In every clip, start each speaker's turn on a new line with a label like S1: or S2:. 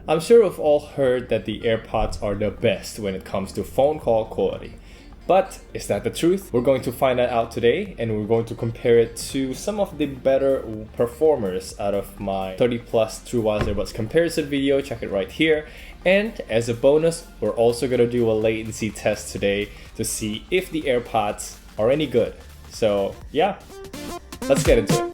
S1: I'm sure we've all heard that the AirPods are the best when it comes to phone call quality. But is that the truth? We're going to find that out today, and we're going to compare it to some of the better performers out of my 30 plus True Wireless Earbuds comparison video. Check it right here. And as a bonus, we're also going to do a latency test today to see if the AirPods are any good. So yeah, let's get into it.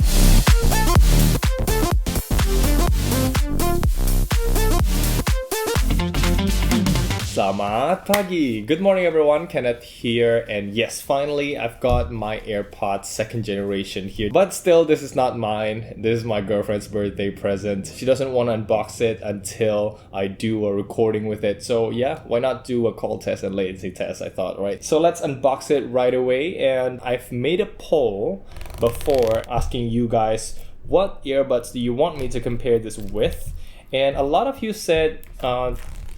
S1: Selamat pagi! Good morning everyone, Kenneth here, and yes, finally I've got my AirPods second generation here. But still, this is not mine. This is my girlfriend's birthday present. She doesn't want to unbox it until I do a recording with it. So yeah, why not do a call test and latency test, I thought, right? So let's unbox it right away, and I've made a poll before asking you guys what earbuds do you want me to compare this with, and a lot of you said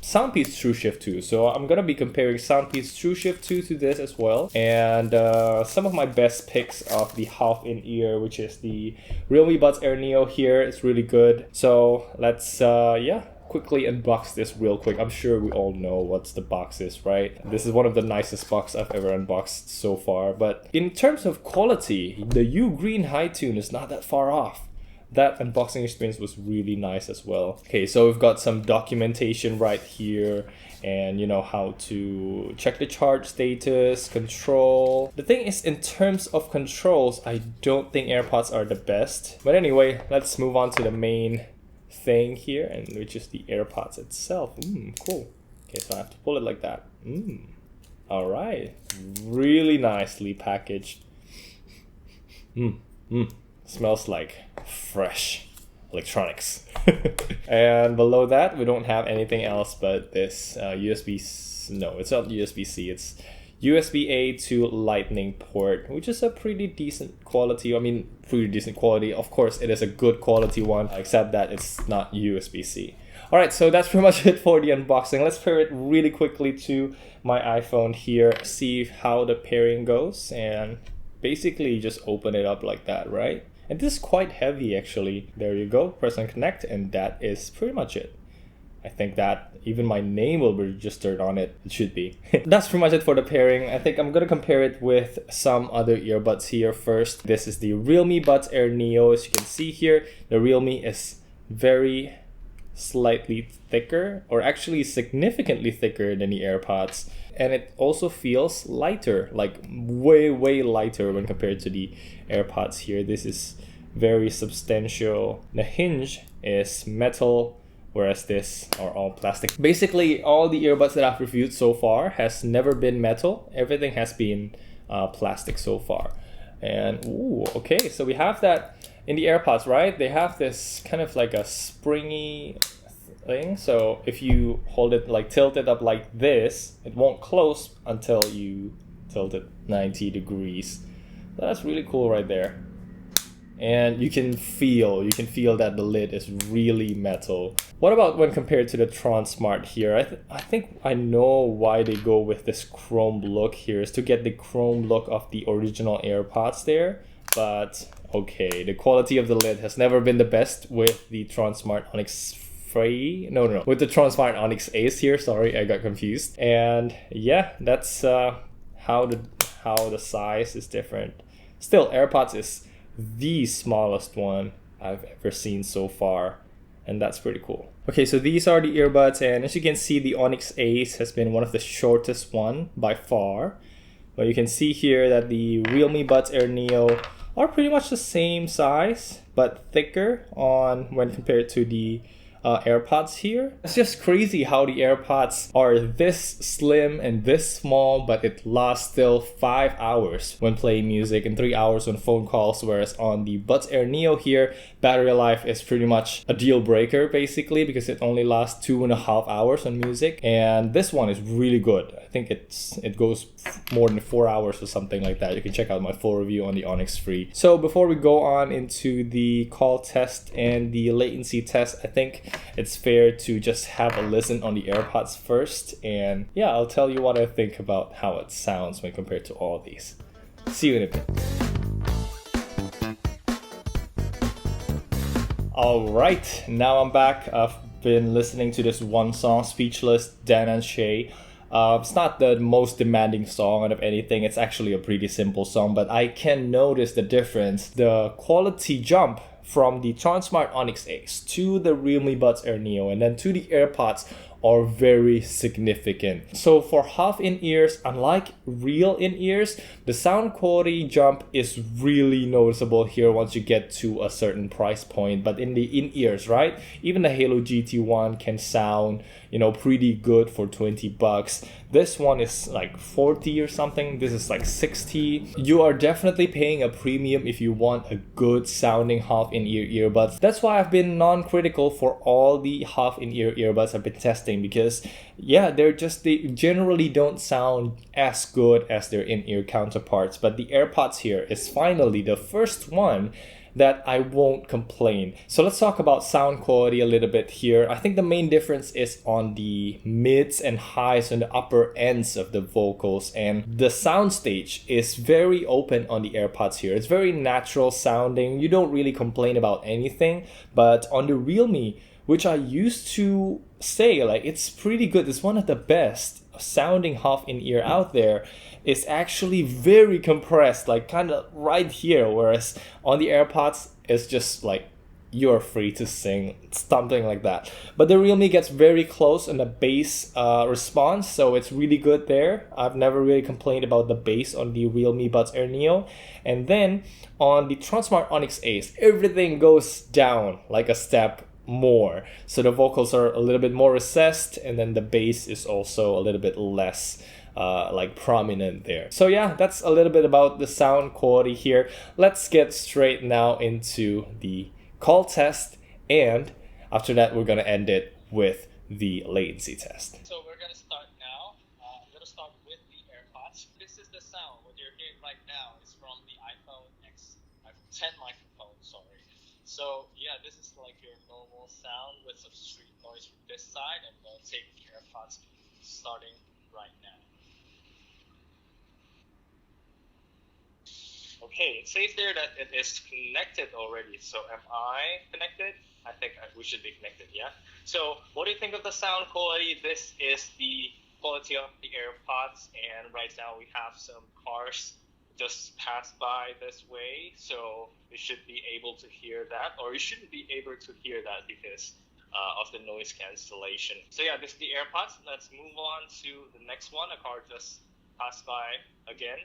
S1: SoundPEATS Trueshift2. So I'm gonna be comparing SoundPEATS Trueshift2 to this as well, and some of my best picks of the half-in-ear, which is the Realme Buds Air Neo here. It's really good. So let's quickly unbox this real quick. I'm sure we all know what's the box is, right? This is one of the nicest boxes I've ever unboxed so far. But in terms of quality, the U-Green High Tune is not that far off. That unboxing experience was really nice as well. Okay, so we've got some documentation right here, and you know how to check the charge status, control. The thing is, in terms of controls, I don't think AirPods are the best. But anyway, let's move on to the main thing here, and which is the AirPods itself. Cool. Okay, so I have to pull it like that. All right, really nicely packaged. Smells like fresh electronics. And below that, we don't have anything else but this no, it's not USB-C, it's USB-A to Lightning port, which is a pretty decent quality. I mean, pretty decent quality. Of course, it is a good quality one, except that it's not USB-C. Alright, so that's pretty much it for the unboxing. Let's pair it really quickly to my iPhone here, see how the pairing goes, and basically just open it up like that, right? And this is quite heavy actually. There you go, press on connect, and that is pretty much it. I think that even my name will be registered on it. It should be. That's pretty much it for the pairing. I think I'm gonna compare it with some other earbuds here first. This is the Realme Buds Air Neo. As you can see here, the Realme is very slightly thicker, or actually significantly thicker than the AirPods. And it also feels lighter, like way lighter when compared to the AirPods here. This is very substantial. The hinge is metal, whereas this are all plastic. Basically, all the earbuds that I've reviewed so far has never been metal. Everything has been plastic so far. And ooh, okay, so we have that in the AirPods, right? They have this kind of like a springy thing. So if you hold it, like tilt it up like this, it won't close until you tilt it 90 degrees. That's really cool right there. And you can feel that the lid is really metal. What about when compared to the Tronsmart here? I think I know why they go with this chrome look here, is to get the chrome look of the original AirPods there. But okay, the quality of the lid has never been the best with the Tronsmart Onyx with the Tronsmart Onyx Ace here. Sorry, I got confused. And yeah, that's how the size is different. Still, AirPods is the smallest one I've ever seen so far, and that's pretty cool. Okay, so these are the earbuds, and as you can see, the Onyx Ace has been one of the shortest one by far. But you can see here that the Realme Buds Air Neo are pretty much the same size, but thicker when compared to the AirPods here. It's just crazy how the AirPods are this slim and this small, but it lasts still 5 hours when playing music and 3 hours on phone calls, whereas on the Buds Air Neo here, battery life is pretty much a deal breaker basically, because it only lasts 2.5 hours on music, and this one is really good. I think it goes more than 4 hours or something like that. You can check out my full review on the Onyx Free. So before we go on into the call test and the latency test, I think it's fair to just have a listen on the AirPods first, and yeah, I'll tell you what I think about how it sounds when compared to all these. See you in a bit. Alright, now I'm back. been listening to this one song, Speechless, Dan and Shay. It's not the most demanding song out of anything. It's actually a pretty simple song, but I can notice the difference. The quality jump from the Tronsmart Onyx Ace to the Realme Buds Air Neo and then to the AirPods are very significant. So for half in-ears, unlike real in-ears, the sound quality jump is really noticeable here once you get to a certain price point. But in the in-ears, right? Even the Haylou GT1 can sound, pretty good for 20 bucks. This one is like 40 or something. This is like 60. You are definitely paying a premium if you want a good sounding half in-ear earbuds. That's why I've been non-critical for all the half in-ear earbuds I've been testing, because they generally don't sound as good as their in-ear counterparts. But the AirPods here is finally the first one that I won't complain. So let's talk about sound quality a little bit here. I think the main difference is on the mids and highs and the upper ends of the vocals, and the soundstage is very open on the AirPods here. It's very natural sounding. You don't really complain about anything. But on the Realme, which I used to say it's pretty good, it's one of the best sounding half in ear out there, is actually very compressed, kind of right here, whereas on the AirPods it's just you're free to sing, something like that. But the Realme gets very close in the bass response, so it's really good there. I've never really complained about the bass on the Realme Buds Air Neo. And then on the Tronsmart Onyx Ace, everything goes down like a step more. So the vocals are a little bit more recessed, and then the bass is also a little bit less prominent there. So yeah, that's a little bit about the sound quality here. Let's get straight now into the call test, and after that we're gonna end it with the latency test. So we're gonna start now. I'm gonna start with the AirPods. This is the sound. What you're hearing right now is from the iPhone 10 microphone, sorry. So yeah, this is your normal sound with some street noise from this side, and we'll take the AirPods starting right now. Okay, it says there that it is connected already. So am I connected? I think we should be connected, yeah? So what do you think of the sound quality? This is the quality of the AirPods, and right now we have some cars just passed by this way, so you should be able to hear that, or you shouldn't be able to hear that because of the noise cancellation. So yeah, this is the AirPods. Let's move on to the next one. A car just passed by again.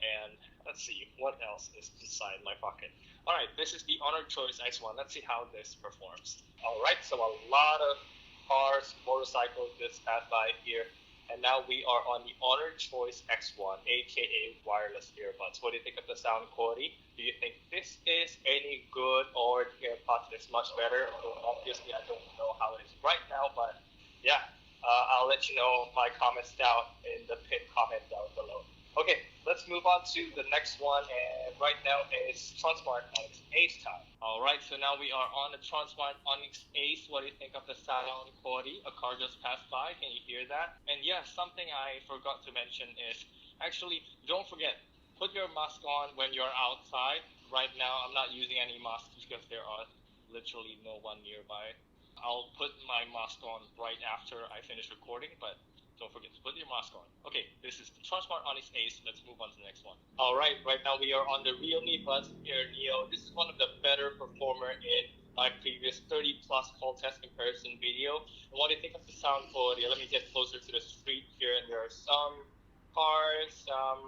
S1: And let's see, what else is inside my pocket? All right, this is the Honor Choice X1. Let's see how this performs. All right, so a lot of cars, motorcycles just passed by here. And now we are on the Honor Choice X1, aka wireless earbuds. What do you think of the sound quality? Do you think this is any good, or the AirPods is much better? So obviously, I don't know how it is right now, but yeah, I'll let you know my comments down in the pinned comment down below. Okay, let's move on to the next one, and right now it's Tronsmart Onyx Ace time. Alright, so now we are on the Tronsmart Onyx Ace. What do you think of the sound quality? A car just passed by, can you hear that? And yeah, something I forgot to mention is, actually, don't forget, put your mask on when you're outside. Right now, I'm not using any masks because there are literally no one nearby. I'll put my mask on right after I finish recording, but don't forget to put your mask on. Okay, this is the Tronsmart Onyx Ace. Let's move on to the next one. All right, right now we are on the Realme Buds Air Neo. This is one of the better performer in my previous 30 plus call test comparison video. And what do you think of the sound quality? Let me get closer to the street here, and there are some cars, some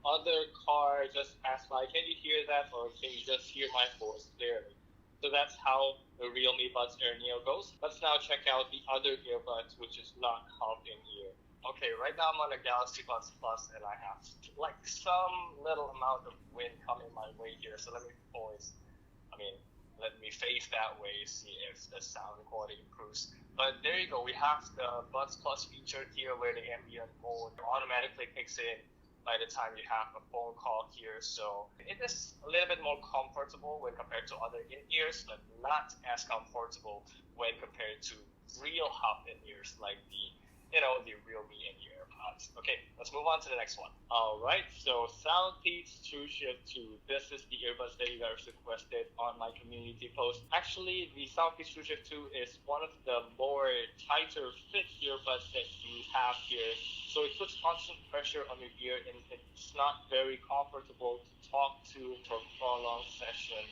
S1: other car just passed by. Can you hear that, or can you just hear my voice clearly? So that's how the Realme Buds Air Neo goes. Let's now check out the other earbuds, which is not half in ear. Okay, right now I'm on a Galaxy Buds Plus, and I have some little amount of wind coming my way here. So let me face that way, see if the sound quality improves. But there you go, we have the Buds Plus feature here where the ambient mode automatically kicks in by the time you have a phone call here. So it is a little bit more comfortable when compared to other in-ears, but not as comfortable when compared to real half in-ears like the the Realme and the AirPods. Okay, let's move on to the next one. Alright, so SoundPEATS Trueshift2. This is the earbuds that you guys requested on my community post. Actually, the SoundPEATS Trueshift2 is one of the more tighter fit earbuds that you have here. So it puts constant pressure on your ear and it's not very comfortable to talk to for a prolonged session.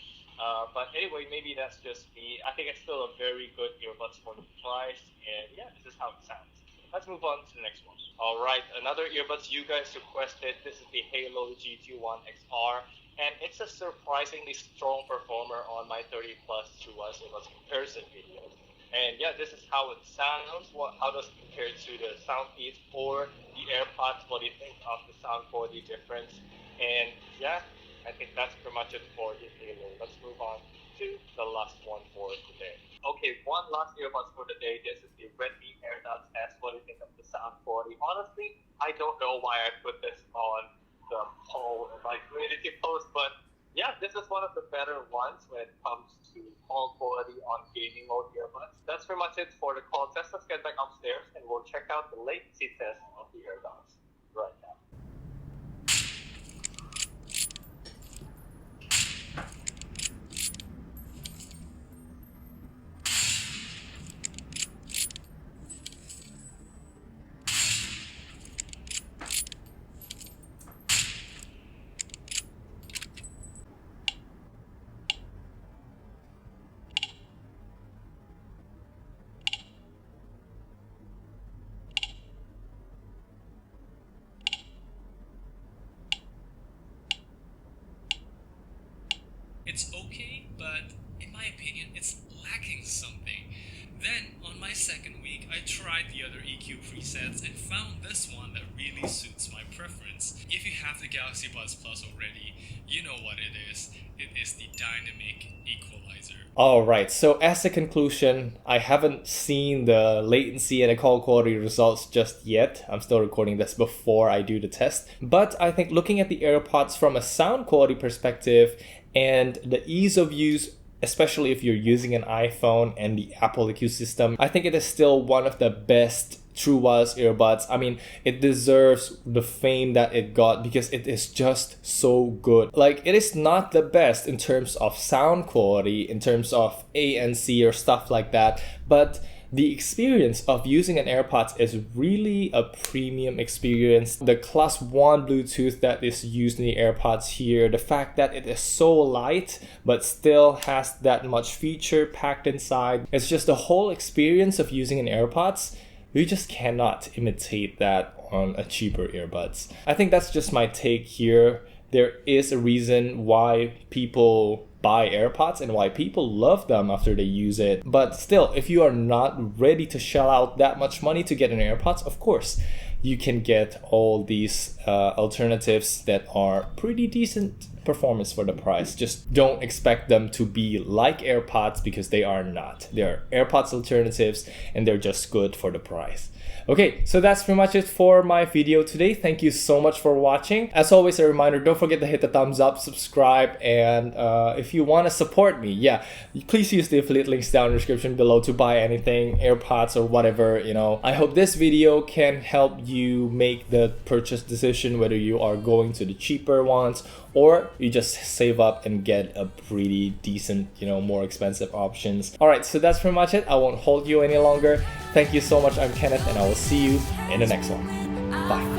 S1: But anyway, maybe that's just me. I think it's still a very good earbuds for the price, and yeah, this is how it sounds. Let's move on to the next one. Alright, another earbuds you guys requested. This is the Haylou GT1 XR, and it's a surprisingly strong performer on my 30 plus TWS Earbuds Comparison video. And yeah, this is how it sounds. How does it compare to the SoundPEATS or the AirPods? What do you think of the sound quality difference? And yeah, I think that's pretty much it for the Haylou. Let's move on to the last one for today. Okay, one last earbuds for the day. This is the Redmi AirPods S. What do you think of the sound quality? Honestly, I don't know why I put this on the poll in my community post, but yeah, this is one of the better ones when it comes to call quality on gaming mode earbuds. That's pretty much it for the call test. Let's get back upstairs and we'll check out the latency test of the earbuds right now.
S2: It's okay, but in my opinion, it's lacking something. Then, on my second week, I tried the other EQ presets and found this one that really suits my preference. If you have the Galaxy Buds Plus already, you know what it is. It is the dynamic equalizer.
S1: Alright, so as a conclusion, I haven't seen the latency and the call quality results just yet. I'm still recording this before I do the test. But I think looking at the AirPods from a sound quality perspective and the ease of use, especially if you're using an iPhone and the Apple ecosystem, I think it is still one of the best true wireless earbuds. I mean, it deserves the fame that it got because it is just so good. Like, it is not the best in terms of sound quality, in terms of ANC or stuff like that, but the experience of using an AirPods is really a premium experience. The class 1 Bluetooth that is used in the AirPods here, the fact that it is so light but still has that much feature packed inside. It's just the whole experience of using an AirPods. You just cannot imitate that on a cheaper earbuds. I think that's just my take here. There is a reason why people buy AirPods and why people love them after they use it. But still, if you are not ready to shell out that much money to get an AirPods, of course, you can get all these alternatives that are pretty decent performance for the price. Just don't expect them to be like AirPods because they are not. They are AirPods alternatives and they're just good for the price. Okay, so that's pretty much it for my video today. Thank you so much for watching. As always, a reminder, don't forget to hit the thumbs up, subscribe, and if you want to support me, yeah, please use the affiliate links down in the description below to buy anything, AirPods or whatever, I hope this video can help you make the purchase decision, whether you are going to the cheaper ones or you just save up and get a pretty decent, more expensive options. Alright, so that's pretty much it. I won't hold you any longer. Thank you so much. I'm Kenneth and I will see you in the next one. Bye.